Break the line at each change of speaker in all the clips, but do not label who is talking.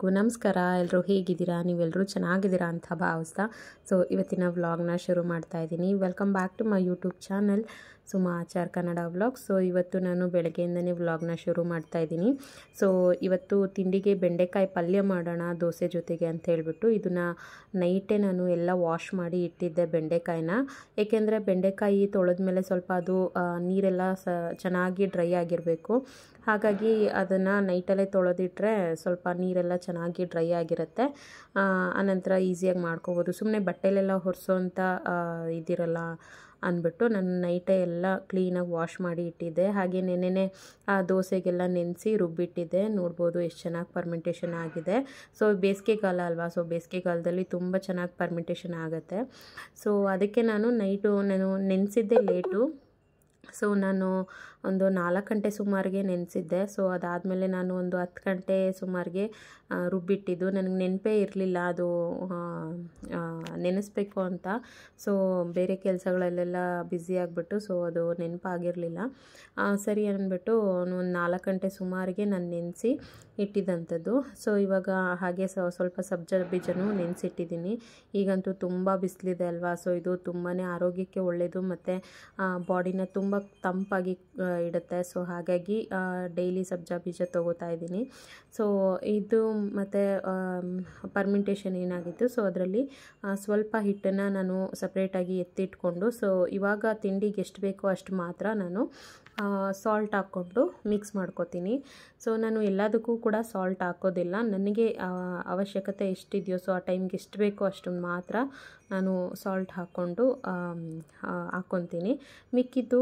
ಎಲ್ರಿಗೂ ನಮಸ್ಕಾರ. ಎಲ್ಲರೂ ಹೇಗಿದ್ದೀರಾ? ನೀವೆಲ್ಲರೂ ಚೆನ್ನಾಗಿದ್ದೀರಾ ಅಂತ ಭಾವಿಸ್ತಾ ಇವತ್ತಿನ ವ್ಲಾಗ್ನ ಶುರು ಮಾಡ್ತಾ ಇದ್ದೀನಿ. Welcome back to my YouTube channel Suma Achar Kannada vlog. ಇವತ್ತು ನಾನು ಬೆಳಗ್ಗೆಯಿಂದನೇ ವ್ಲಾಗ್ನ ಶುರು ಮಾಡ್ತಾ ಇದ್ದೀನಿ. ಇವತ್ತು ತಿಂಡಿಗೆ ಬೆಂಡೆಕಾಯಿ ಪಲ್ಯ ಮಾಡೋಣ ದೋಸೆ ಜೊತೆಗೆ ಅಂತ ಹೇಳ್ಬಿಟ್ಟು ಇದನ್ನು ನೈಟೇ ನಾನು ಎಲ್ಲ ವಾಶ್ ಮಾಡಿ ಇಟ್ಟಿದ್ದೆ ಬೆಂಡೆಕಾಯಿನ. ಏಕೆಂದರೆ ಬೆಂಡೆಕಾಯಿ ತೊಳೆದ್ಮೇಲೆ ಸ್ವಲ್ಪ ಅದು ನೀರೆಲ್ಲ ಚೆನ್ನಾಗಿ ಡ್ರೈ ಆಗಿರಬೇಕು. ಹಾಗಾಗಿ ಅದನ್ನು ನೈಟಲ್ಲೇ ತೊಳೆದಿಟ್ರೆ ಸ್ವಲ್ಪ ನೀರೆಲ್ಲ ಚೆನ್ನಾಗಿ ಡ್ರೈ ಆಗಿರುತ್ತೆ. ಆನಂತರ ಈಸಿಯಾಗಿ ಮಾಡ್ಕೋಬೋದು. ಸುಮ್ಮನೆ ಬಟ್ಟೆಲೆಲ್ಲ ಒರೆಸೋಂಥ ಇದಿರಲ್ಲ ಅಂದ್ಬಿಟ್ಟು ನಾನು ನೈಟೇ ಎಲ್ಲ ಕ್ಲೀನಾಗಿ ವಾಶ್ ಮಾಡಿ ಇಟ್ಟಿದ್ದೆ. ಹಾಗೆ ನೆನೆನೆ ದೋಸೆಗೆಲ್ಲ ನೆನೆಸಿ ರುಬ್ಬಿಟ್ಟಿದ್ದೆ. ನೋಡ್ಬೋದು ಎಷ್ಟು ಚೆನ್ನಾಗಿ ಪರ್ಮೆಂಟೇಷನ್ ಆಗಿದೆ. ಬೇಸಿಗೆಗಾಲ ಅಲ್ವಾ, ಬೇಸಿಗೆಗಾಲದಲ್ಲಿ ತುಂಬ ಚೆನ್ನಾಗಿ ಪರ್ಮೆಂಟೇಷನ್ ಆಗುತ್ತೆ. ಅದಕ್ಕೆ ನಾನು ನೆನೆಸಿದ್ದೆ ಲೇಟು. ನಾನು ಒಂದು 4 ಗಂಟೆ ಸುಮಾರಿಗೆ ನೆನೆಸಿದ್ದೆ. ಅದಾದಮೇಲೆ ನಾನು ಒಂದು 10 ಗಂಟೆ ಸುಮಾರಿಗೆ ರುಬ್ಬಿಟ್ಟಿದ್ದು. ನನಗೆ ನೆನಪೇ ಇರಲಿಲ್ಲ ಅದು ನೆನೆಸ್ಬೇಕು ಅಂತ. ಬೇರೆ ಕೆಲಸಗಳಲ್ಲೆಲ್ಲ ಬ್ಯುಸಿ ಆಗಿಬಿಟ್ಟು ಅದು ನೆನಪಾಗಿರಲಿಲ್ಲ. ಸರಿ ಅಂದ್ಬಿಟ್ಟು ಒಂದು 4 ಗಂಟೆ ಸುಮಾರಿಗೆ ನಾನು ನೆನೆಸಿ ಇಟ್ಟಿದ್ದಂಥದ್ದು. ಇವಾಗ ಹಾಗೆ ಸ್ವಲ್ಪ ಸಬ್ಜ ಬೀಜನೂ ನೆನೆಸಿಟ್ಟಿದ್ದೀನಿ. ಈಗಂತೂ ತುಂಬ ಬಿಸಿಲಿದೆ ಅಲ್ವಾ, ಇದು ತುಂಬಾ ಆರೋಗ್ಯಕ್ಕೆ ಒಳ್ಳೆಯದು ಮತ್ತು ಬಾಡಿನ ತುಂಬ ತಂಪಾಗಿ ಇಡುತ್ತೆ. ಹಾಗಾಗಿ ಡೈಲಿ ಸಬ್ಜಾ ಬೀಜ ತೊಗೋತಾ ಇದ್ದೀನಿ. ಇದು ಮತ್ತು ಪರ್ಮೆಂಟೇಷನ್ ಏನಾಗಿತ್ತು, ಅದರಲ್ಲಿ ಸ್ವಲ್ಪ ಹಿಟ್ಟನ್ನು ನಾನು ಸಪ್ರೇಟಾಗಿ ಎತ್ತಿಟ್ಕೊಂಡು ಇವಾಗ ತಿಂಡಿಗೆ ಎಷ್ಟು ಬೇಕೋ ಅಷ್ಟು ಮಾತ್ರ ನಾನು ಸಾಲ್ಟ್ ಹಾಕ್ಕೊಂಡು ಮಿಕ್ಸ್ ಮಾಡ್ಕೋತೀನಿ. ನಾನು ಎಲ್ಲದಕ್ಕೂ ಕೂಡ ಸಾಲ್ಟ್ ಹಾಕೋದಿಲ್ಲ. ನನಗೆ ಅವಶ್ಯಕತೆ ಎಷ್ಟಿದೆಯೋ ಆ ಟೈಮ್ಗೆ ಎಷ್ಟು ಬೇಕೋ ಅಷ್ಟು ಮಾತ್ರ ನಾನು ಸಾಲ್ಟ್ ಹಾಕ್ಕೊಂಡು ಹಾಕ್ಕೊತೀನಿ. ಮಿಕ್ಕಿದ್ದು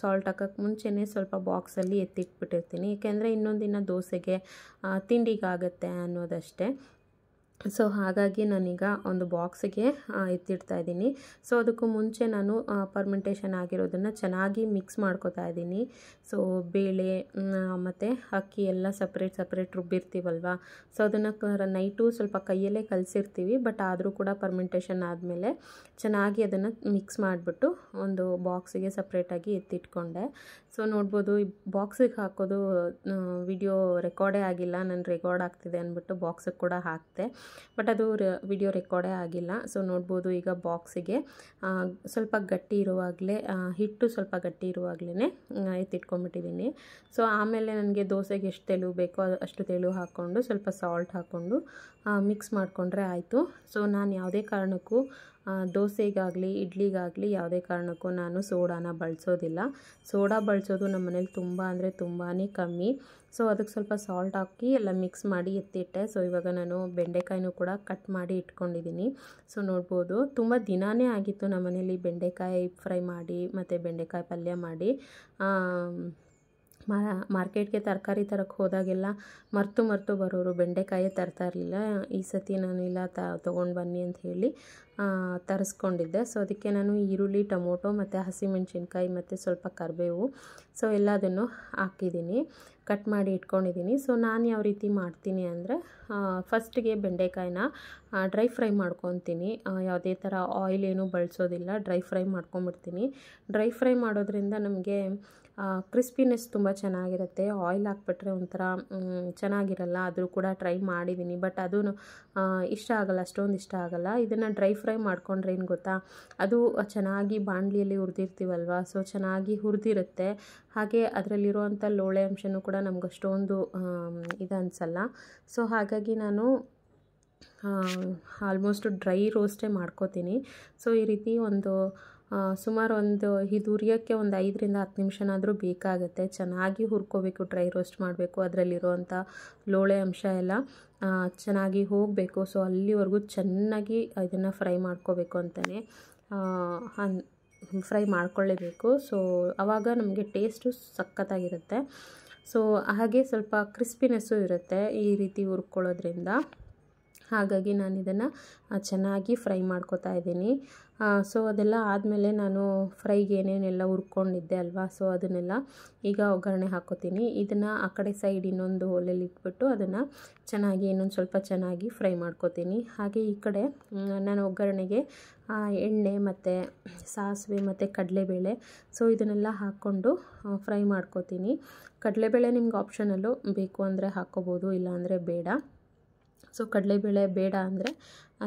ಸಾಲ್ಟ್ ಹಾಕೋಕ್ಕೆ ಮುಂಚೆನೇ ಸ್ವಲ್ಪ ಬಾಕ್ಸಲ್ಲಿ ಎತ್ತಿಟ್ಬಿಟ್ಟಿರ್ತೀನಿ. ಏಕೆಂದರೆ ಇನ್ನೊಂದು ದಿನ ದೋಸೆಗೆ ತಿಂಡಿಗಾಗತ್ತೆ ಅನ್ನೋದಷ್ಟೇ. ಹಾಗಾಗಿ ನಾನೀಗ ಒಂದು ಬಾಕ್ಸಿಗೆ ಎತ್ತಿಡ್ತಾ ಇದ್ದೀನಿ. ಅದಕ್ಕೂ ಮುಂಚೆ ನಾನು ಪರ್ಮೆಂಟೇಷನ್ ಆಗಿರೋದನ್ನು ಚೆನ್ನಾಗಿ ಮಿಕ್ಸ್ ಮಾಡ್ಕೋತಾ ಇದ್ದೀನಿ. ಬೇಳೆ ಮತ್ತು ಅಕ್ಕಿ ಎಲ್ಲ ಸಪ್ರೇಟ್ ರುಬ್ಬಿರ್ತೀವಲ್ವ, ಅದನ್ನು ನೈಟು ಸ್ವಲ್ಪ ಕೈಯಲ್ಲೇ ಕಲಸಿರ್ತೀವಿ. ಬಟ್ ಆದರೂ ಕೂಡ ಪರ್ಮೆಂಟೇಷನ್ ಆದಮೇಲೆ ಚೆನ್ನಾಗಿ ಅದನ್ನು ಮಿಕ್ಸ್ ಮಾಡಿಬಿಟ್ಟು ಒಂದು ಬಾಕ್ಸಿಗೆ ಸಪ್ರೇಟಾಗಿ ಎತ್ತಿಟ್ಕೊಂಡೆ. ನೋಡ್ಬೋದು ಈ ಬಾಕ್ಸಿಗೆ ಹಾಕೋದು ವಿಡಿಯೋ ರೆಕಾರ್ಡೇ ಆಗಿಲ್ಲ. ನಾನು ರೆಕಾರ್ಡ್ ಆಗ್ತಿದೆ ಅಂದ್ಬಿಟ್ಟು ಬಾಕ್ಸಿಗೆ ಕೂಡ ಹಾಕಿದೆ, ಬಟ್ ಅದು ವಿಡಿಯೋ ರೆಕಾರ್ಡೇ ಆಗಿಲ್ಲ. ನೋಡ್ಬೋದು ಈಗ ಬಾಕ್ಸಿಗೆ ಸ್ವಲ್ಪ ಗಟ್ಟಿ ಇರುವಾಗಲೇ ಹಿಟ್ಟು ಸ್ವಲ್ಪ ಗಟ್ಟಿ ಇರುವಾಗಲೇ ಎತ್ತಿಟ್ಕೊಂಡ್ಬಿಟ್ಟಿದ್ದೀನಿ. ಆಮೇಲೆ ನನಗೆ ದೋಸೆಗೆ ಎಷ್ಟು ತೆಳು ಬೇಕೋ ಅಷ್ಟು ತೆಳು ಹಾಕ್ಕೊಂಡು ಸ್ವಲ್ಪ ಸಾಲ್ಟ್ ಹಾಕ್ಕೊಂಡು ಮಿಕ್ಸ್ ಮಾಡಿಕೊಂಡ್ರೆ ಆಯಿತು. ನಾನು ಯಾವುದೇ ಕಾರಣಕ್ಕೂ ದೋಸೆಗಾಗಲಿ ಇಡ್ಲಿಗಾಗಲಿ ಯಾವುದೇ ಕಾರಣಕ್ಕೂ ನಾನು ಸೋಡಾನ ಬಳಸೋದಿಲ್ಲ. ಸೋಡಾ ಬಳಸೋದು ನಮ್ಮ ಮನೇಲಿ ತುಂಬ ಅಂದರೆ ತುಂಬಾ ಕಮ್ಮಿ. ಅದಕ್ಕೆ ಸ್ವಲ್ಪ ಸಾಲ್ಟ್ ಹಾಕಿ ಎಲ್ಲ ಮಿಕ್ಸ್ ಮಾಡಿ ಎತ್ತಿಟ್ಟೆ. ಇವಾಗ ನಾನು ಬೆಂಡೆಕಾಯಿನೂ ಕೂಡ ಕಟ್ ಮಾಡಿ ಇಟ್ಕೊಂಡಿದ್ದೀನಿ. ನೋಡ್ಬೋದು ತುಂಬ ದಿನಾನೇ ಆಗಿತ್ತು ನಮ್ಮ ಮನೇಲಿ ಬೆಂಡೆಕಾಯಿ ಫ್ರೈ ಮಾಡಿ ಮತ್ತು ಬೆಂಡೆಕಾಯಿ ಪಲ್ಯ ಮಾಡಿ. ಮಾರ್ಕೆಟ್ಗೆ ತರಕಾರಿ ತರಕ್ಕೆ ಹೋದಾಗೆಲ್ಲ ಮರ್ತು ಬರೋರು, ಬೆಂಡೆಕಾಯೇ ತರ್ತಾ ಇರಲಿಲ್ಲ. ಈ ಸತಿ ನಾನು ಇಲ್ಲ ತೊಗೊಂಡು ಬನ್ನಿ ಅಂತ ಹೇಳಿ ತರಿಸ್ಕೊಂಡಿದ್ದೆ. ಅದಕ್ಕೆ ನಾನು ಈರುಳ್ಳಿ, ಟೊಮೊಟೊ ಮತ್ತು ಹಸಿಮೆಣಸಿನ್ಕಾಯಿ ಮತ್ತು ಸ್ವಲ್ಪ ಕರಿಬೇವು ಎಲ್ಲದನ್ನು ಹಾಕಿದ್ದೀನಿ, ಕಟ್ ಮಾಡಿ ಇಟ್ಕೊಂಡಿದ್ದೀನಿ. ನಾನು ಯಾವ ರೀತಿ ಮಾಡ್ತೀನಿ ಅಂದರೆ ಫಸ್ಟಿಗೆ ಬೆಂಡೆಕಾಯಿನ ಡ್ರೈ ಫ್ರೈ ಮಾಡ್ಕೊತೀನಿ. ಯಾವುದೇ ಥರ ಆಯಿಲ್ ಏನೂ ಬಳಸೋದಿಲ್ಲ, ಡ್ರೈ ಫ್ರೈ ಮಾಡ್ಕೊಂಬಿಡ್ತೀನಿ. ಡ್ರೈ ಫ್ರೈ ಮಾಡೋದ್ರಿಂದ ನಮಗೆ ಕ್ರಿಸ್ಪಿನೆಸ್ ತುಂಬ ಚೆನ್ನಾಗಿರುತ್ತೆ. ಆಯಿಲ್ ಹಾಕ್ಬಿಟ್ರೆ ಒಂಥರ ಚೆನ್ನಾಗಿರಲ್ಲ. ಆದರೂ ಕೂಡ ಟ್ರೈ ಮಾಡಿದ್ದೀನಿ, ಬಟ್ ಅದು ಇಷ್ಟ ಆಗಲ್ಲ, ಅಷ್ಟೊಂದು ಇಷ್ಟ ಆಗಲ್ಲ. ಇದನ್ನು ಡ್ರೈ ಫ್ರೈ ಮಾಡ್ಕೊಂಡ್ರೆ ಏನು ಗೊತ್ತಾ, ಅದು ಚೆನ್ನಾಗಿ ಬಾಣಲಿಯಲ್ಲಿ ಹುರಿದಿರ್ತೀವಲ್ವ, ಚೆನ್ನಾಗಿ ಹುರಿದಿರುತ್ತೆ. ಹಾಗೆ ಅದರಲ್ಲಿರುವಂಥ ಲೋಳೆ ಅಂಶನೂ ಕೂಡ ನಮ್ಗೆ ಅಷ್ಟೊಂದು ಇದು ಅನಿಸಲ್ಲ. ಹಾಗಾಗಿ ನಾನು ಆಲ್ಮೋಸ್ಟ್ ಡ್ರೈ ರೋಸ್ಟೇ ಮಾಡ್ಕೋತೀನಿ. ಈ ರೀತಿ ಸುಮಾರು ಇದು ಹುರಿಯೋಕ್ಕೆ ಒಂದು 5 ರಿಂದ 10 ನಿಮಿಷನಾದರೂ ಬೇಕಾಗುತ್ತೆ. ಚೆನ್ನಾಗಿ ಹುರ್ಕೋಬೇಕು, ಡ್ರೈ ರೋಸ್ಟ್ ಮಾಡಬೇಕು. ಅದರಲ್ಲಿರುವಂಥ ಲೋಳೆ ಅಂಶ ಎಲ್ಲ ಚೆನ್ನಾಗಿ ಹೋಗಬೇಕು. ಅಲ್ಲಿವರೆಗೂ ಚೆನ್ನಾಗಿ ಇದನ್ನು ಫ್ರೈ ಮಾಡ್ಕೋಬೇಕು ಅಂತಲೇ ಫ್ರೈ ಮಾಡ್ಕೊಳ್ಳೇಬೇಕು. ಆವಾಗ ನಮಗೆ ಟೇಸ್ಟು ಸಖತ್ತಾಗಿರುತ್ತೆ. ಹಾಗೆ ಸ್ವಲ್ಪ ಕ್ರಿಸ್ಪಿನೆಸ್ಸು ಇರುತ್ತೆ ಈ ರೀತಿ ಹುರ್ಕೊಳ್ಳೋದ್ರಿಂದ. ಹಾಗಾಗಿ ನಾನು ಇದನ್ನು ಚೆನ್ನಾಗಿ ಫ್ರೈ ಮಾಡ್ಕೋತಾ ಇದ್ದೀನಿ. ಅದೆಲ್ಲ ಆದಮೇಲೆ ನಾನು ಫ್ರೈಗೆ ಏನೇನೆಲ್ಲ ಹುರ್ಕೊಂಡಿದ್ದೆ ಅಲ್ವಾ, ಅದನ್ನೆಲ್ಲ ಈಗ ಒಗ್ಗರಣೆ ಹಾಕ್ಕೋತೀನಿ. ಇದನ್ನು ಆ ಕಡೆ ಸೈಡ್ ಇನ್ನೊಂದು ಒಲೆಯಲ್ಲಿ ಇಟ್ಬಿಟ್ಟು ಅದನ್ನು ಚೆನ್ನಾಗಿ ಇನ್ನೊಂದು ಸ್ವಲ್ಪ ಚೆನ್ನಾಗಿ ಫ್ರೈ ಮಾಡ್ಕೋತೀನಿ. ಹಾಗೆ ಈ ಕಡೆ ನಾನು ಒಗ್ಗರಣೆಗೆ ಎಣ್ಣೆ ಮತ್ತು ಸಾಸಿವೆ ಮತ್ತು ಕಡಲೆಬೇಳೆ ಇದನ್ನೆಲ್ಲ ಹಾಕ್ಕೊಂಡು ಫ್ರೈ ಮಾಡ್ಕೋತೀನಿ. ಕಡಲೆಬೇಳೆ ನಿಮ್ಗೆ ಆಪ್ಷನಲ್ಲು, ಬೇಕು ಅಂದರೆ ಹಾಕ್ಕೋಬೋದು, ಇಲ್ಲಾಂದರೆ ಬೇಡ. ಸೊ ಕಡಲೆಬೇಳೆ ಬೇಡ ಅಂದರೆ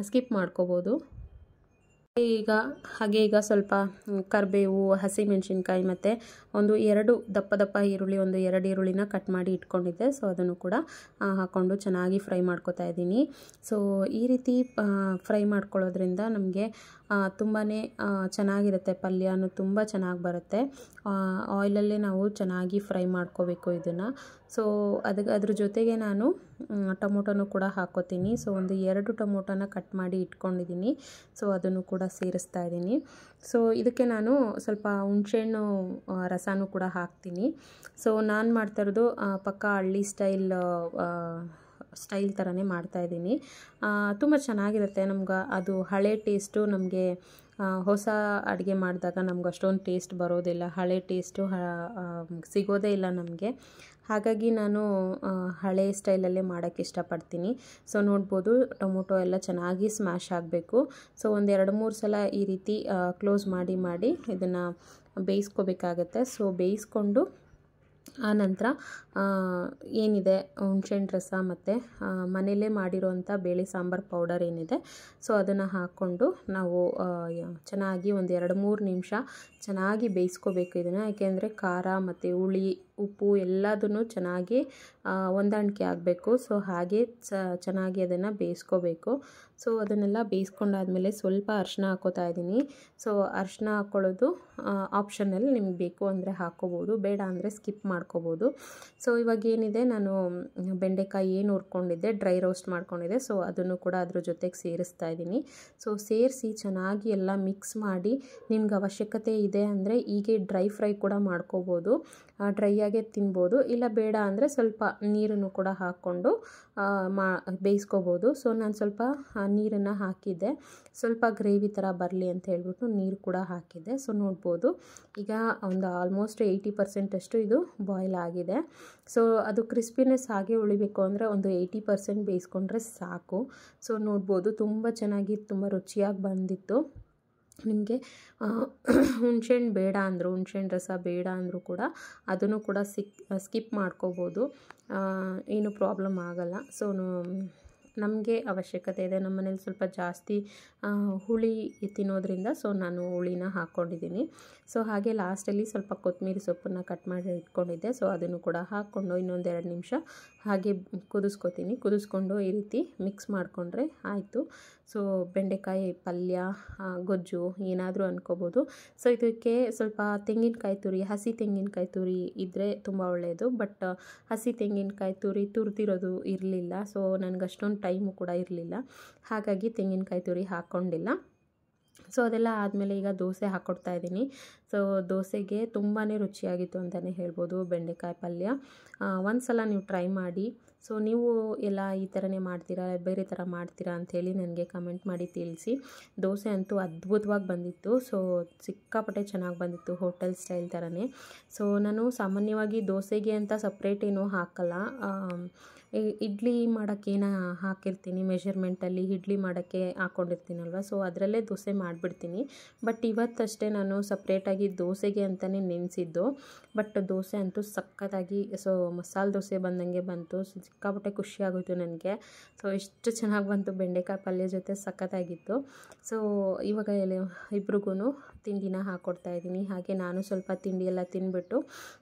ಸ್ಕಿಪ್ ಮಾಡ್ಕೋಬೋದು. ಈಗ ಸ್ವಲ್ಪ ಕರಿಬೇವು, ಹಸಿಮೆಣಸಿನ್ಕಾಯಿ ಮತ್ತು ಒಂದು 2 ದಪ್ಪ ಈರುಳ್ಳಿ, ಒಂದು 2 ಈರುಳ್ಳಿನ ಕಟ್ ಮಾಡಿ ಇಟ್ಕೊಂಡಿದ್ದೆ. ಸೊ ಅದನ್ನು ಕೂಡ ಹಾಕ್ಕೊಂಡು ಚೆನ್ನಾಗಿ ಫ್ರೈ ಮಾಡ್ಕೊತಾ ಇದ್ದೀನಿ. ಸೊ ಈ ರೀತಿ ಫ್ರೈ ಮಾಡ್ಕೊಳ್ಳೋದ್ರಿಂದ ನಮಗೆ ತುಂಬಾ ಚೆನ್ನಾಗಿರುತ್ತೆ, ಪಲ್ಯನೂ ತುಂಬ ಚೆನ್ನಾಗಿ ಬರುತ್ತೆ. ಆಯಿಲಲ್ಲೇ ನಾವು ಚೆನ್ನಾಗಿ ಫ್ರೈ ಮಾಡ್ಕೋಬೇಕು ಇದನ್ನು. ಸೊ ಅದ್ರ ಜೊತೆಗೆ ನಾನು ಟೊಮೊಟೊನೂ ಕೂಡ ಹಾಕ್ಕೋತೀನಿ. ಸೊ ಒಂದು 2 ಟೊಮೊಟೊನ ಕಟ್ ಮಾಡಿ ಇಟ್ಕೊಂಡಿದ್ದೀನಿ. ಸೊ ಅದನ್ನು ಕೂಡ ಸೇರಿಸ್ತಾ ಇದ್ದೀನಿ. ಸೊ ಇದಕ್ಕೆ ನಾನು ಸ್ವಲ್ಪ ಹುಣಸೆಹಣ್ಣು ರಸನೂ ಕೂಡ ಹಾಕ್ತೀನಿ. ಸೊ ನಾನು ಮಾಡ್ತಾ ಇರೋದು ಪಕ್ಕಾ ಹಳ್ಳಿ ಸ್ಟೈಲ್ ಥರನೇ ಮಾಡ್ತಾಯಿದ್ದೀನಿ. ತುಂಬ ಚೆನ್ನಾಗಿರುತ್ತೆ. ನಮ್ಗೆ ಅದು ಹಳೆ ಟೇಸ್ಟು ನಮಗೆ ಹೊಸ ಅಡುಗೆ ಮಾಡಿದಾಗ ನಮ್ಗೆ ಅಷ್ಟೊಂದು ಟೇಸ್ಟ್ ಬರೋದಿಲ್ಲ, ಹಳೆ ಟೇಸ್ಟು ಸಿಗೋದೇ ಇಲ್ಲ ನಮಗೆ. ಹಾಗಾಗಿ ನಾನು ಹಳೆ ಸ್ಟೈಲಲ್ಲೇ ಮಾಡೋಕ್ಕೆ ಇಷ್ಟಪಡ್ತೀನಿ. ಸೊ ನೋಡ್ಬೋದು ಟೊಮೊಟೊ ಎಲ್ಲ ಚೆನ್ನಾಗಿ ಸ್ಮ್ಯಾಶ್ ಆಗಬೇಕು. ಸೊ ಒಂದು 2-3 ಸಲ ಈ ರೀತಿ ಕ್ಲೋಸ್ ಮಾಡಿ ಇದನ್ನು ಬೇಯಿಸ್ಕೋಬೇಕಾಗತ್ತೆ. ಸೊ ಬೇಯಿಸ್ಕೊಂಡು ಆನಂತರ ಏನಿದೆ ಹುಣಸೆಹಣ್ಣು ರಸ ಮತ್ತು ಮನೆಯಲ್ಲೇ ಮಾಡಿರೋವಂಥ ಬೇಳೆ ಸಾಂಬಾರು ಪೌಡರ್ ಏನಿದೆ, ಸೊ ಅದನ್ನು ಹಾಕ್ಕೊಂಡು ನಾವು ಚೆನ್ನಾಗಿ ಒಂದು 2-3 ನಿಮಿಷ ಚೆನ್ನಾಗಿ ಬೇಯಿಸ್ಕೋಬೇಕು ಇದನ್ನು. ಯಾಕೆಂದರೆ ಖಾರ ಮತ್ತು ಹುಳಿ, ಉಪ್ಪು ಎಲ್ಲದನ್ನು ಚೆನ್ನಾಗಿ ಹೊಂದಾಣಿಕೆ ಆಗಬೇಕು. ಸೊ ಹಾಗೆ ಚೆನ್ನಾಗಿ ಅದನ್ನು ಬೇಯಿಸ್ಕೋಬೇಕು. ಸೊ ಅದನ್ನೆಲ್ಲ ಬೇಯಿಸ್ಕೊಂಡಾದ್ಮೇಲೆ ಸ್ವಲ್ಪ ಅರಿಶಿನ ಹಾಕ್ಕೋತಾ ಇದ್ದೀನಿ. ಸೊ ಅರಿಶಿನ ಹಾಕ್ಕೊಳ್ಳೋದು ಆಪ್ಷನಲ್, ನಿಮ್ಗೆ ಬೇಕು ಅಂದರೆ ಹಾಕ್ಕೋಬೋದು, ಬೇಡ ಅಂದರೆ ಸ್ಕಿಪ್ ಮಾಡ್ಕೋಬೋದು. ಸೊ ಇವಾಗ ಏನಿದೆ, ನಾನು ಬೆಂಡೆಕಾಯಿ ಏನು ಹುರ್ಕೊಂಡಿದ್ದೆ, ಡ್ರೈ ರೋಸ್ಟ್ ಮಾಡ್ಕೊಂಡಿದ್ದೆ, ಸೊ ಅದನ್ನು ಕೂಡ ಅದ್ರ ಜೊತೆಗೆ ಸೇರಿಸ್ತಾ ಇದ್ದೀನಿ. ಸೊ ಸೇರಿಸಿ ಚೆನ್ನಾಗಿ ಎಲ್ಲ ಮಿಕ್ಸ್ ಮಾಡಿ, ನಿಮ್ಗೆ ಅವಶ್ಯಕತೆ ಇದೆ ಅಂದರೆ ಹೀಗೆ ಡ್ರೈ ಫ್ರೈ ಕೂಡ ಮಾಡ್ಕೋಬೋದು, ಡ್ರೈ ಆಗೇ ತಿನ್ಬೋದು. ಇಲ್ಲ ಬೇಡ ಅಂದರೆ ಸ್ವಲ್ಪ ನೀರನ್ನು ಕೂಡ ಹಾಕ್ಕೊಂಡು ಬೇಯಿಸ್ಕೋಬೋದು. ಸೊ ನಾನು ಸ್ವಲ್ಪ ನೀರನ್ನು ಹಾಕಿದ್ದೆ, ಸ್ವಲ್ಪ ಗ್ರೇವಿ ಥರ ಬರಲಿ ಅಂತ ಹೇಳ್ಬಿಟ್ಟು ನೀರು ಕೂಡ ಹಾಕಿದ್ದೆ. ಸೊ ನೋಡ್ಬೋದು ಈಗ ಒಂದು ಆಲ್ಮೋಸ್ಟ್ 80% ಅಷ್ಟು ಇದು ಬಾಯ್ಲ್ ಆಗಿದೆ. ಸೊ ಅದು ಕ್ರಿಸ್ಪಿನೆಸ್ ಹಾಗೆ ಉಳಿಬೇಕು ಅಂದರೆ ಒಂದು 80% ಬೇಯಿಸ್ಕೊಂಡ್ರೆ ಸಾಕು. ಸೊ ನೋಡ್ಬೋದು ತುಂಬ ಚೆನ್ನಾಗಿ, ತುಂಬ ರುಚಿಯಾಗಿ ಬಂದಿತ್ತು. ನಿಮಗೆ ಹುಣಸೆಹಣ್ಣು ಬೇಡ ಅಂದರು, ಹುಣಸೆಹಣ್ಣು ರಸ ಬೇಡ ಅಂದರೂ ಕೂಡ ಅದನ್ನು ಕೂಡ ಸ್ಕಿಪ್ ಮಾಡ್ಕೋಬೋದು, ಏನು ಪ್ರಾಬ್ಲಮ್ ಆಗಲ್ಲ. ಸೊ ನಮಗೆ ಅವಶ್ಯಕತೆ ಇದೆ, ನಮ್ಮ ಮನೇಲಿ ಸ್ವಲ್ಪ ಜಾಸ್ತಿ ಹುಳಿ ತಿನ್ನೋದ್ರಿಂದ ಸೊ ನಾನು ಹುಳಿನ ಹಾಕ್ಕೊಂಡಿದ್ದೀನಿ. ಸೊ ಹಾಗೆ ಲಾಸ್ಟಲ್ಲಿ ಸ್ವಲ್ಪ ಕೊತ್ತಂಬರಿ ಸೊಪ್ಪನ್ನು ಕಟ್ ಮಾಡಿ ಇಟ್ಕೊಂಡಿದ್ದೆ. ಸೊ ಅದನ್ನು ಕೂಡ ಹಾಕ್ಕೊಂಡು ಇನ್ನೊಂದು 2 ನಿಮಿಷ ಹಾಗೆ ಕುದಿಸ್ಕೊಂಡು ಈ ರೀತಿ ಮಿಕ್ಸ್ ಮಾಡಿಕೊಂಡ್ರೆ ಆಯಿತು. ಸೊ ಬೆಂಡೆಕಾಯಿ ಪಲ್ಯ, ಗೊಜ್ಜು ಏನಾದರೂ ಅಂದ್ಕೋಬೋದು. ಸೊ ಇದಕ್ಕೆ ಸ್ವಲ್ಪ ತೆಂಗಿನಕಾಯಿ ತುರಿ, ಹಸಿ ತೆಂಗಿನಕಾಯಿ ತುರಿ ಇದ್ದರೆ ತುಂಬ ಒಳ್ಳೆಯದು. ಬಟ್ ಹಸಿ ತೆಂಗಿನಕಾಯಿ ತುರಿ ತುರಿದಿರೋದು ಇರಲಿಲ್ಲ. ಸೊ ನನಗೆ ಅಷ್ಟೊಂದು ಟೈಮು ಕೂಡ ಇರಲಿಲ್ಲ, ಹಾಗಾಗಿ ತೆಂಗಿನಕಾಯಿ ತುರಿ ಹಾಕ್ಕೊಂಡಿಲ್ಲ. ಸೊ ಅದೆಲ್ಲ ಆದಮೇಲೆ ಈಗ ದೋಸೆ ಹಾಕ್ಕೊಡ್ತಾ ಇದ್ದೀನಿ. ಸೊ ದೋಸೆಗೆ ತುಂಬಾ ರುಚಿಯಾಗಿತ್ತು ಅಂತಲೇ ಹೇಳ್ಬೋದು ಬೆಂಡೆಕಾಯಿ ಪಲ್ಯ. ಒಂದು ಸಲ ನೀವು ಟ್ರೈ ಮಾಡಿ. ಸೊ ನೀವು ಎಲ್ಲ ಈ ಥರನೇ ಮಾಡ್ತೀರಾ, ಬೇರೆ ಥರ ಮಾಡ್ತೀರಾ ಅಂಥೇಳಿ ನನಗೆ ಕಮೆಂಟ್ ಮಾಡಿ ತಿಳಿಸಿ. ದೋಸೆ ಅಂತೂ ಅದ್ಭುತವಾಗಿ ಬಂದಿತ್ತು. ಸೊ ಸಿಕ್ಕಾಪಟ್ಟೆ ಚೆನ್ನಾಗಿ ಬಂದಿತ್ತು, ಹೋಟೆಲ್ ಸ್ಟೈಲ್ ಥರನೇ. ಸೊ ನಾನು ಸಾಮಾನ್ಯವಾಗಿ ದೋಸೆಗೆ ಅಂತ ಸಪ್ರೇಟ್ ಏನೂ ಹಾಕಲ್ಲ, ಇಡ್ಲಿ ಮಾಡೋಕ್ಕೇನ ಹಾಕಿರ್ತೀನಿ, ಮೆಷರ್ಮೆಂಟಲ್ಲಿ ಇಡ್ಲಿ ಮಾಡೋಕ್ಕೆ ಹಾಕ್ಕೊಂಡಿರ್ತೀನಲ್ವ, ಸೊ ಅದರಲ್ಲೇ ದೋಸೆ ಮಾಡಿಬಿಡ್ತೀನಿ. ಬಟ್ ಇವತ್ತಷ್ಟೇ ನಾನು ಸಪ್ರೇಟಾಗಿ ದೋಸೆಗೆ ಅಂತಲೇ ನೆನೆಸಿದ್ದು. ಬಟ್ ದೋಸೆ ಅಂತೂ ಸಖತ್ತಾಗಿ, ಸೊ ಮಸಾಲೆ ದೋಸೆ ಬಂದಂಗೆ ಬಂತು. ಸಿಕ್ಕಾಪಟ್ಟೆ ಖುಷಿಯಾಗೋಯಿತು ನನಗೆ. ಸೊ ಎಷ್ಟು ಚೆನ್ನಾಗಿ ಬಂತು, ಬೆಂಡೆಕಾಯಿ ಪಲ್ಯ ಜೊತೆ ಸಖತ್ತಾಗಿತ್ತು. ಸೊ ಇವಾಗ ಇಬ್ರಿಗೂ ತಿಂಡಿನ ಹಾಕ್ಕೊಡ್ತಾಯಿದ್ದೀನಿ. ಹಾಗೆ ನಾನು ಸ್ವಲ್ಪ ತಿಂಡಿ ಎಲ್ಲ ತಿಂದ್ಬಿಟ್ಟು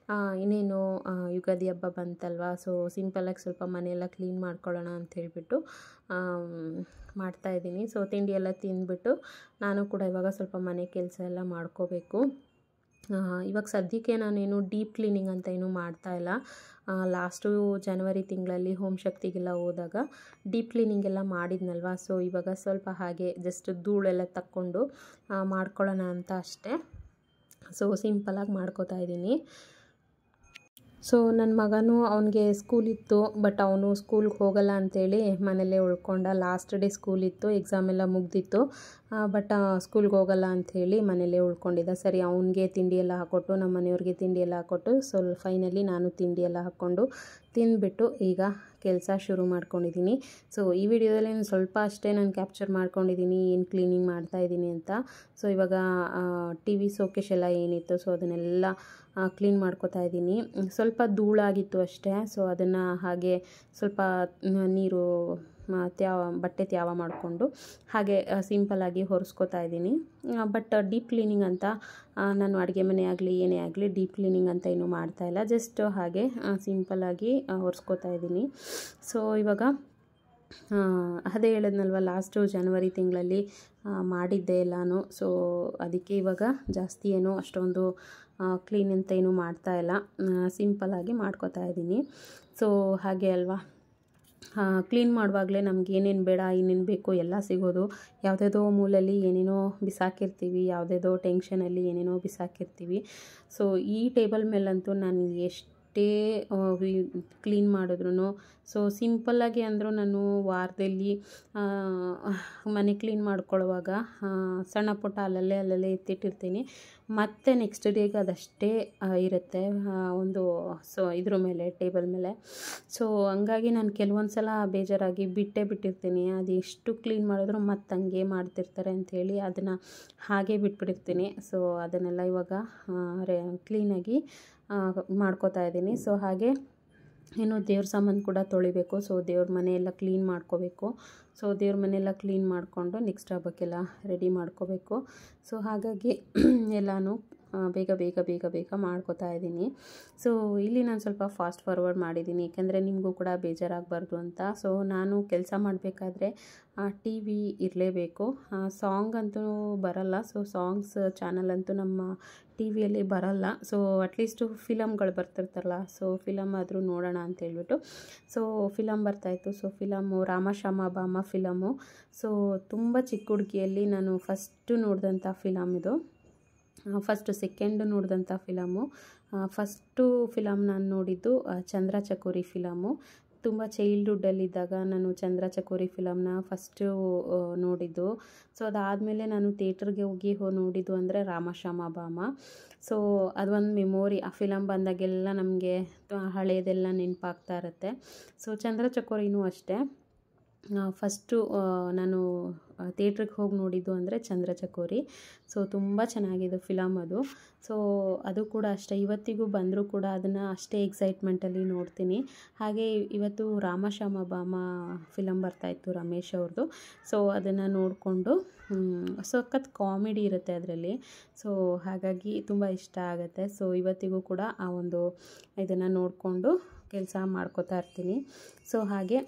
ಇನ್ನೇನು ಯುಗಾದಿ ಹಬ್ಬ ಬಂತಲ್ವ, ಸೊ ಸಿಂಪಲ್ಲಾಗಿ ಸ್ವಲ್ಪ ಮನೆಯೆಲ್ಲ ಕ್ಲೀನ್ ಮಾಡ್ಕೊಳ್ಳೋಣ ಅಂತ ಹೇಳ್ಬಿಟ್ಟು ಮಾಡ್ತಾಯಿದ್ದೀನಿ. ಸೊ ತಿಂಡಿ ಎಲ್ಲ ತಿಂದ್ಬಿಟ್ಟು ನಾನು ಕೂಡ ಇವಾಗ ಸ್ವಲ್ಪ ಮನೆ ಕೆಲಸ ಎಲ್ಲ ಮಾಡ್ಕೋಬೇಕು. ಇವಾಗ ಸದ್ಯಕ್ಕೆ ನಾನೇನು ಡೀಪ್ ಕ್ಲೀನಿಂಗ್ ಅಂತ ಏನೂ ಮಾಡ್ತಾಯಿಲ್ಲ. ಲಾಸ್ಟು ಜನವರಿ ತಿಂಗಳಲ್ಲಿ ಹೋಮ್ ಶಕ್ತಿಗೆಲ್ಲ ಹೋದಾಗ ಡೀಪ್ ಕ್ಲೀನಿಂಗ್ ಎಲ್ಲ ಮಾಡಿದ್ನಲ್ವ, ಸೊ ಇವಾಗ ಸ್ವಲ್ಪ ಹಾಗೆ ಜಸ್ಟ್ ಧೂಳೆಲ್ಲ ತಕ್ಕೊಂಡು ಮಾಡ್ಕೊಳ್ಳೋಣ ಅಂತ ಅಷ್ಟೇ. ಸೊ ಸಿಂಪಲಾಗಿ ಮಾಡ್ಕೋತಾ ಇದ್ದೀನಿ. ಸೊ ನನ್ನ ಮಗನೂ ಅವನಿಗೆ ಸ್ಕೂಲಿತ್ತು, ಬಟ್ ಅವನು ಸ್ಕೂಲ್ಗೆ ಹೋಗಲ್ಲ ಅಂಥೇಳಿ ಮನೆಯಲ್ಲೇ ಉಳ್ಕೊಂಡ. ಲಾಸ್ಟ್ ಡೇ ಸ್ಕೂಲಿತ್ತು, ಎಕ್ಸಾಮ್ ಎಲ್ಲ ಮುಗ್ದಿತ್ತು, ಬಟ್ ಸ್ಕೂಲ್ಗೆ ಹೋಗಲ್ಲ ಅಂಥೇಳಿ ಮನೆಯಲ್ಲೇ ಉಳ್ಕೊಂಡಿದ್ದ. ಸರಿ ಅವನಿಗೆ ತಿಂಡಿ ಎಲ್ಲ ಹಾಕ್ಕೊಟ್ಟು, ನಮ್ಮ ಮನೆಯವ್ರಿಗೆ ತಿಂಡಿ ಎಲ್ಲ ಹಾಕ್ಕೊಟ್ಟು, ಸೊ ಫೈನಲಿ ನಾನು ತಿಂಡಿ ಎಲ್ಲ ಹಾಕ್ಕೊಂಡು ತಿಂದುಬಿಟ್ಟು ಈಗ ಕೆಲಸ ಶುರು ಮಾಡ್ಕೊಂಡಿದ್ದೀನಿ. ಸೊ ಈ ವಿಡಿಯೋದಲ್ಲಿ ಸ್ವಲ್ಪ ಅಷ್ಟೇ ನಾನು ಕ್ಯಾಪ್ಚರ್ ಮಾಡ್ಕೊಂಡಿದ್ದೀನಿ ಏನು ಕ್ಲೀನಿಂಗ್ ಮಾಡ್ತಾಯಿದ್ದೀನಿ ಅಂತ. ಸೊ ಇವಾಗ ಟಿ ವಿ ಶೋಕೇಶ್ ಎಲ್ಲ ಏನಿತ್ತು, ಸೊ ಅದನ್ನೆಲ್ಲ ಕ್ಲೀನ್ ಮಾಡ್ಕೋತಾ ಇದ್ದೀನಿ. ಸ್ವಲ್ಪ ಧೂಳಾಗಿತ್ತು ಅಷ್ಟೇ. ಸೊ ಅದನ್ನು ಹಾಗೆ ಸ್ವಲ್ಪ ನೀರು ಬಟ್ಟೆ ತ್ಯಾವ ಮಾಡಿಕೊಂಡು ಹಾಗೆ ಸಿಂಪಲ್ಲಾಗಿ ಒರೆಸ್ಕೊತಾ ಇದ್ದೀನಿ. ಬಟ್ ಡೀಪ್ ಕ್ಲೀನಿಂಗ್ ಅಂತ ನಾನು ಅಡುಗೆ ಮನೆ ಆಗಲಿ ಏನೇ ಆಗಲಿ ಡೀಪ್ ಕ್ಲೀನಿಂಗ್ ಅಂತ ಏನೂ ಮಾಡ್ತಾಯಿಲ್ಲ, ಜಸ್ಟ್ ಹಾಗೆ ಸಿಂಪಲ್ಲಾಗಿ ಒರೆಸ್ಕೊತಾ ಇದ್ದೀನಿ. ಸೊ ಇವಾಗ ಅದೇ ಹೇಳಿದ್ನಲ್ವ, ಲಾಸ್ಟು ಜನವರಿ ತಿಂಗಳಲ್ಲಿ ಮಾಡಿದ್ದೆ ಎಲ್ಲನೂ. ಸೊ ಅದಕ್ಕೆ ಇವಾಗ ಜಾಸ್ತಿ ಏನೋ ಅಷ್ಟೊಂದು ಕ್ಲೀನ್ ಅಂತ ಏನೂ ಮಾಡ್ತಾಯಿಲ್ಲ, ಸಿಂಪಲ್ಲಾಗಿ ಮಾಡ್ಕೊತಾ ಇದ್ದೀನಿ. ಸೊ ಹಾಗೆ ಅಲ್ವಾ, ಕ್ಲೀನ್ ಮಾಡುವಾಗಲೇ ನಮ್ಗೆ ಏನೇನು ಬೇಡ ಏನೇನು ಬೇಕು ಎಲ್ಲ ಸಿಗೋದು. ಯಾವುದ್ಯಾವುದೋ ಮೂಲೆಯಲ್ಲಿ ಏನೇನೋ ಬಿಸಾಕಿರ್ತೀವಿ, ಯಾವುದ್ಯಾವುದೋ ಟೆನ್ಷನಲ್ಲಿ ಏನೇನೋ ಬಿಸಾಕಿರ್ತೀವಿ. ಸೊ ಈ ಟೇಬಲ್ ಮೇಲಂತೂ ನಾನು ಎಷ್ಟೇ ಕ್ಲೀನ್ ಮಾಡಿದ್ರೂ, ಸೊ ಸಿಂಪಲ್ಲಾಗಿ ಅಂದರೂ ನಾನು ವಾರದಲ್ಲಿ ಮನೆ ಕ್ಲೀನ್ ಮಾಡ್ಕೊಳ್ಳುವಾಗ ಸಣ್ಣ ಪುಟ್ಟ ಅಲ್ಲಲ್ಲೇ ಎತ್ತಿಟ್ಟಿರ್ತೀನಿ. ಮತ್ತು ನೆಕ್ಸ್ಟ್ ಡೇಗೆ ಅದಷ್ಟೇ ಇರುತ್ತೆ ಒಂದು ಇದ್ರ ಮೇಲೆ ಟೇಬಲ್ ಮೇಲೆ. ಸೊ ಹಂಗಾಗಿ ನಾನು ಕೆಲವೊಂದು ಸಲ ಬೇಜಾರಾಗಿ ಬಿಟ್ಟಿರ್ತೀನಿ. ಅದು ಎಷ್ಟು ಕ್ಲೀನ್ ಮಾಡಿದ್ರು ಮತ್ತು ಹಂಗೆ ಮಾಡ್ತಿರ್ತಾರೆ ಅಂಥೇಳಿ ಅದನ್ನು ಹಾಗೆ ಬಿಟ್ಬಿಟ್ಟಿರ್ತೀನಿ. ಸೊ ಅದನ್ನೆಲ್ಲ ಇವಾಗ ಕ್ಲೀನಾಗಿ ಮಾಡ್ಕೋತಾ ಇದ್ದೀನಿ. ಸೊ ಹಾಗೆ ಇನ್ನು ದೇವ್ರ ಸಾಮಾನು ಕೂಡ ತೊಳಿಬೇಕು. ಸೊ ದೇವ್ರ ಮನೆಯೆಲ್ಲ ಕ್ಲೀನ್ ಮಾಡ್ಕೋಬೇಕು. ಸೊ ದೇವ್ರ ಮನೆಯೆಲ್ಲ ಕ್ಲೀನ್ ಮಾಡಿಕೊಂಡು ನೆಕ್ಸ್ಟ್ ಹಬ್ಬಕ್ಕೆಲ್ಲ ರೆಡಿ ಮಾಡ್ಕೋಬೇಕು. ಸೊ ಹಾಗಾಗಿ ಎಲ್ಲನೂ ಬೇಗ ಮಾಡ್ಕೋತಾ ಇದ್ದೀನಿ. ಸೊ ಇಲ್ಲಿ ನಾನು ಸ್ವಲ್ಪ ಫಾಸ್ಟ್ ಫಾರ್ವರ್ಡ್ ಮಾಡಿದ್ದೀನಿ, ಏಕೆಂದರೆ ನಿಮಗೂ ಕೂಡ ಬೇಜಾರಾಗಬಾರ್ದು ಅಂತ. ಸೊ ನಾನು ಕೆಲಸ ಮಾಡಬೇಕಾದ್ರೆ ಟಿ ವಿ ಇರಲೇಬೇಕು. ಸಾಂಗ್ ಅಂತೂ ಬರಲ್ಲ, ಸೊ ಸಾಂಗ್ಸ್ ಚಾನಲ್ ಅಂತೂ ನಮ್ಮ ಟಿ ವಿಯಲ್ಲಿ ಬರಲ್ಲ. ಸೊ ಅಟ್ಲೀಸ್ಟು ಫಿಲಮ್ಗಳು ಬರ್ತಿರ್ತಾರಲ್ಲ, ಸೊ ಫಿಲಮ್ ಆದರೂ ನೋಡೋಣ ಅಂತೇಳ್ಬಿಟ್ಟು ಸೊ ಫಿಲಮ್ ಬರ್ತಾಯಿತ್ತು. So film Rama Bama film. So ತುಂಬ ಚಿಕ್ಕ ಹುಡುಗಿಯಲ್ಲಿ ನಾನು ಫಸ್ಟು ನೋಡಿದಂಥ ಫಿಲಮ್ ಇದು. ಸೆಕೆಂಡ್ ನೋಡಿದಂಥ ಫಿಲಮು. ಫಸ್ಟು ಫಿಲಮ್ ನಾನು ನೋಡಿದ್ದು ಚಂದ್ರ ಚಕೋರಿ ಫಿಲಮು. ತುಂಬ ಚೈಲ್ಡ್ಹುಡ್ಡಲ್ಲಿದ್ದಾಗ ನಾನು ಚಂದ್ರ ಚಕೋರಿ ಫಿಲಮ್ನ ಫಸ್ಟು ನೋಡಿದ್ದು. ಸೊ ಅದಾದಮೇಲೆ ನಾನು ಥಿಯೇಟ್ರಿಗೆ ಹೋಗಿ ನೋಡಿದ್ದು ಅಂದರೆ ರಾಮ ಬಾಮ. ಸೊ ಅದೊಂದು ಮೆಮೋರಿ. ಆ ಫಿಲಮ್ ಬಂದಾಗೆಲ್ಲ ನಮಗೆ ಹಳೇದೆಲ್ಲ ನೆನಪಾಗ್ತಾ ಇರುತ್ತೆ. ಸೊ ಚಂದ್ರ ಚಕೋರಿನೂ ಅಷ್ಟೇ, ಫಸ್ಟು ನಾನು ಥಿಯೇಟ್ರಿಗೆ ಹೋಗಿ ನೋಡಿದ್ದು ಅಂದರೆ ಚಂದ್ರ ಚಕೋರಿ. ಸೊ ತುಂಬ ಚೆನ್ನಾಗಿದೆ ಫಿಲಮ್ ಅದು. ಸೊ ಅದು ಕೂಡ ಅಷ್ಟೇ, ಇವತ್ತಿಗೂ ಬಂದರೂ ಕೂಡ ಅದನ್ನು ಅಷ್ಟೇ ಎಕ್ಸೈಟ್ಮೆಂಟಲ್ಲಿ ನೋಡ್ತೀನಿ. ಹಾಗೆ ಇವತ್ತು ರಾಮ ಬಾಮ ಫಿಲಮ್ ಬರ್ತಾಯಿತ್ತು ರಮೇಶ್ ಅವ್ರದ್ದು. ಸೊ ಅದನ್ನು ನೋಡಿಕೊಂಡು ಸಖತ್ ಕಾಮಿಡಿ ಇರುತ್ತೆ ಅದರಲ್ಲಿ. ಸೊ ಹಾಗಾಗಿ ತುಂಬ ಇಷ್ಟ ಆಗುತ್ತೆ. ಸೊ ಇವತ್ತಿಗೂ ಕೂಡ ಆ ಒಂದು ಇದನ್ನು ನೋಡಿಕೊಂಡು ಕೆಲಸ ಮಾಡ್ಕೋತಾ ಇರ್ತೀನಿ. ಸೊ ಹಾಗೆ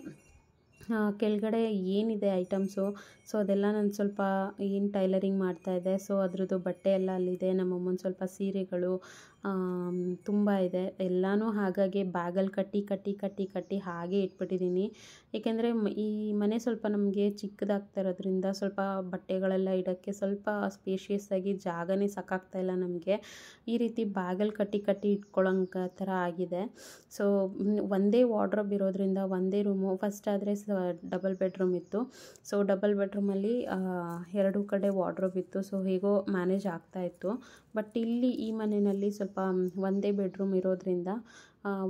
ಕೆಳಗಡೆ ಏನಿದೆ ಐಟಮ್ಸು, ಸೊ ಅದೆಲ್ಲ ನಾನು ಸ್ವಲ್ಪ ಏನು ಟೈಲರಿಂಗ್ ಮಾಡ್ತಾಯಿದ್ದೆ. ಸೊ ಅದ್ರದ್ದು ಬಟ್ಟೆ ಎಲ್ಲ ಅಲ್ಲಿದೆ. ನಮ್ಮಮ್ಮನ ಸ್ವಲ್ಪ ಸೀರೆಗಳು ತುಂಬ ಇದೆ ಎಲ್ಲನೂ. ಹಾಗಾಗಿ ಬ್ಯಾಗಲ್ಲಿ ಕಟ್ಟಿ ಹಾಗೆ ಇಟ್ಬಿಟ್ಟಿದ್ದೀನಿ. ಏಕೆಂದರೆ ಈ ಮನೆ ಸ್ವಲ್ಪ ನಮಗೆ ಚಿಕ್ಕದಾಗ್ತಾ ಇರೋದ್ರಿಂದ ಸ್ವಲ್ಪ ಬಟ್ಟೆಗಳೆಲ್ಲ ಇಡೋಕ್ಕೆ ಸ್ವಲ್ಪ ಸ್ಪೇಷಿಯಸ್ಸಾಗಿ ಜಾಗನೇ ಸಾಕಾಗ್ತಾಯಿಲ್ಲ ನಮಗೆ. ಈ ರೀತಿ ಬ್ಯಾಗಲ್ಲಿ ಕಟ್ಟಿ ಇಟ್ಕೊಳ್ಳೋಂಗೆ ಥರ ಆಗಿದೆ. ಸೊ ಒಂದೇ ವಾರ್ಡ್ರೋಬ್ ಇರೋದ್ರಿಂದ ಒಂದೇ ರೂಮು. ಫಸ್ಟ್ ಆದರೆ ಡಬಲ್ ಬೆಡ್ರೂಮ್ ಇತ್ತು. ಸೊ ಡಬಲ್ ಬೆಡ್ರೂಮಲ್ಲಿ 2 ಕಡೆ ವಾರ್ಡ್ರೋಬ್ ಇತ್ತು. ಸೊ ಹೇಗೋ ಮ್ಯಾನೇಜ್ ಆಗ್ತಾಯಿತ್ತು. ಬಟ್ ಇಲ್ಲಿ ಈ ಮನೆಯಲ್ಲಿ ಸ್ವಲ್ಪ ಒಂದೇ ಬೆಡ್ರೂಮ್ ಇರೋದ್ರಿಂದ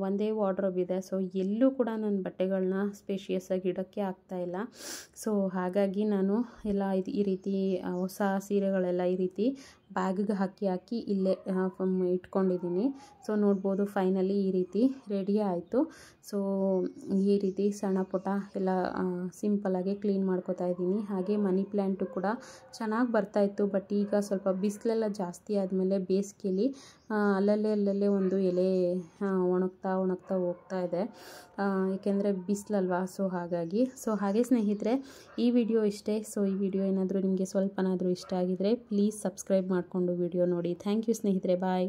ಒಂದೇ ವಾರ್ಡ್ರೋಬ್ ಇದೆ. ಸೊ ಎಲ್ಲೂ ಕೂಡ ನನ್ನ ಬಟ್ಟೆಗಳನ್ನ ಸ್ಪೇಷಿಯಸ್ಸಾಗಿ ಇಡೋಕ್ಕೆ ಆಗ್ತಾಯಿಲ್ಲ. ಸೊ ಹಾಗಾಗಿ ನಾನು ಎಲ್ಲ ಈ ರೀತಿ ಹೊಸ ಸೀರೆಗಳೆಲ್ಲ ಈ ರೀತಿ ಬ್ಯಾಗಿಗೆ ಹಾಕಿ ಇಲ್ಲೇ ಇಟ್ಕೊಂಡಿದ್ದೀನಿ. ಸೊ ನೋಡ್ಬೋದು ಫೈನಲಿ ಈ ರೀತಿ ರೆಡಿ ಆಯಿತು. ಸೊ ಈ ರೀತಿ ಸಣ್ಣ ಪುಟ್ಟ ಎಲ್ಲ ಸಿಂಪಲ್ಲಾಗಿ ಕ್ಲೀನ್ ಮಾಡ್ಕೋತಾ ಇದ್ದೀನಿ. ಹಾಗೆ ಮನಿ ಪ್ಲ್ಯಾಂಟು ಕೂಡ ಚೆನ್ನಾಗಿ ಬರ್ತಾಯಿತ್ತು. ಬಟ್ ಈಗ ಸ್ವಲ್ಪ ಬಿಸಿಲೆಲ್ಲ ಜಾಸ್ತಿ ಆದಮೇಲೆ ಬೇಸಿಗೆಯಲ್ಲಿ ಅಲ್ಲಲ್ಲೇ ಒಂದು ಎಲೆ ಒಣಗ್ತಾ ಹೋಗ್ತಾ ಇದೆ, ಏಕೆಂದರೆ ಬಿಸಿಲಲ್ವಾ. ಸೊ ಹಾಗೆ ಸ್ನೇಹಿತರೆ, ಈ ವಿಡಿಯೋ ಇಷ್ಟೇ. ಸೊ ಈ ವಿಡಿಯೋ ಏನಾದರೂ ನಿಮಗೆ ಸ್ವಲ್ಪನಾದರೂ ಇಷ್ಟ ಆಗಿದರೆ ಪ್ಲೀಸ್ ಸಬ್ಸ್ಕ್ರೈಬ್ ಮಾಡಿಕೊಂಡು ವಿಡಿಯೋ ನೋಡಿ. ಥ್ಯಾಂಕ್ ಯು ಸ್ನೇಹಿತರೆ, ಬಾಯ್.